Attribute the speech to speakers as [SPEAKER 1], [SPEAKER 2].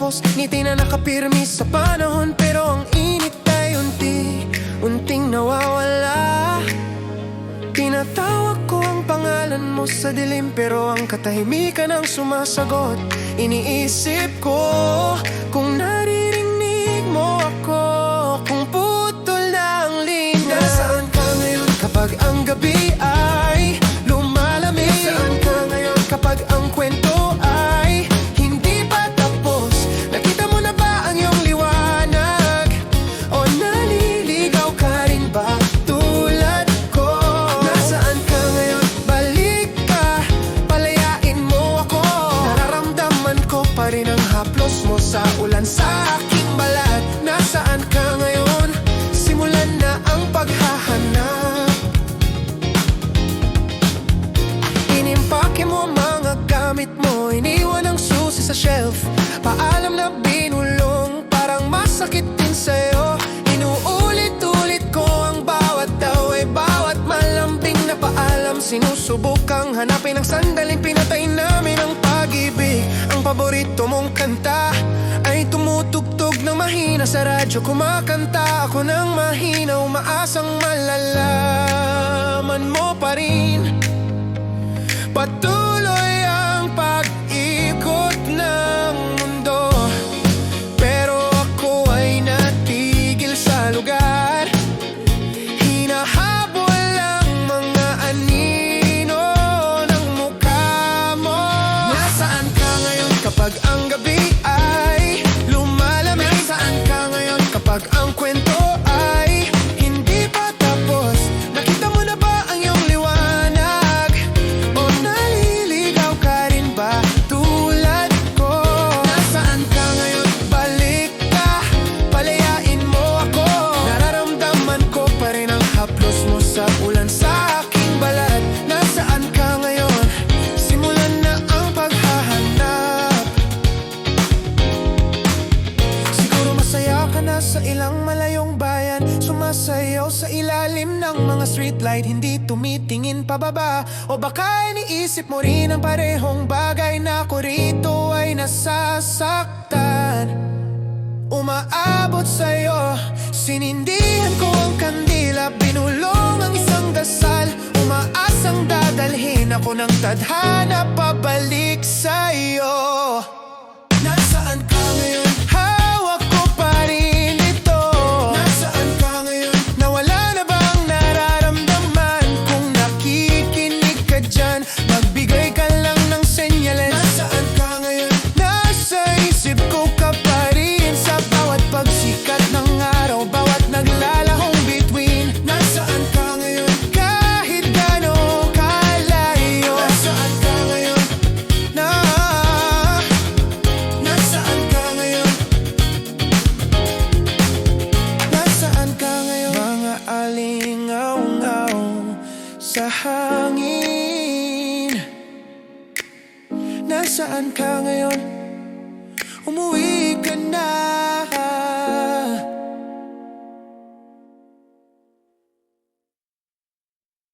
[SPEAKER 1] tapos, ngiti na nakapirmi sa panahon. Pero ang init ay unting nawawala. Tinatawag ko ang pangalan mo sa dilim, pero ang katahimikan ang sumasagot. Iniisip ko kung naririnig mo ako, kung putol na ang linya. Nasaan ka ngayon kapag ang gabi ay lumalamig? Nasaan ka ngayon kapag ang kwento ay hindi pa tapos? Nakita mo na ba ang iyong liwanag? O naliligaw ka rin ba tulad ko? Nasaan ka ngayon? Balik ka, palayain mo ako. Nararamdaman ko pa rin ang haplos mo sa ulan sa aking balat. Nasaan ka ngayon? Simulan na ang paghahanap. Inimpake mo mga gamit mo, iniwan ang susi sa shelf. Paalam na binulong, parang masakit din sa'yo. Inuulit-ulit ko ang bawat daw ay bawat malambing na paalam. Sinusubukang hanapin ang sandaling pinatay namin ang pag-ibig. Ang paborito mong kanta ay tumutugtog ng mahina sa radyo. Kumakanta ako ng mahina, umaasang malalaman mo pa rin. Patuloy ang pag-ikot ng mundo, pero ako ay natigil sa lugar. Hinahabol ang mga anino ng mukha mo. Nasaan ka ngayon kapag ang gabi ay lumalamig? Nasaan ka ngayon kapag ang kwento ay hindi pa tapos? Nakita mo na ba ang iyong liwanag? O naliligaw ka rin ba tulad ko? Nasaan ka ngayon? Balik ka, palayain mo ako. Nararamdaman ko pa rin ang haplos mo sa ulan sa aking balat. Nasaan ka ngayon? Simulan na ang paghahanap. Siguro masaya ka na sa ilang malayong bayan, sumasayaw sa ilalim ng mga streetlight, hindi tumitingin pababa. O baka iniisip mo rin ang parehong bagay, na ako rito ay nasasaktan. Umaabot sa'yo, sinindihan ko ang kandila, binulong ang isang dasal. Umaasang dadalhin ako ng tadhana pabalik sa'yo. Nasaan ka ngayon? Hawak ko pa rin ito. Nasaan ka ngayon? Nawala na bang nararamdaman? Kung nakikinig ka dyan, magbigay ka lang ng senyales. Nasaan ka ngayon? Nasa isip ko ka pa rin sa bawat pagsikat ng araw, bawat naglalahong bituin. Nasaan ka ngayon? Kahit gano'ng kalayo. Nasaan ka ngayon? Nasaan ka ngayon? Nasaan ka ngayon? Mga alingaw-ngaw sa hangin. Nasaan ka ngayon?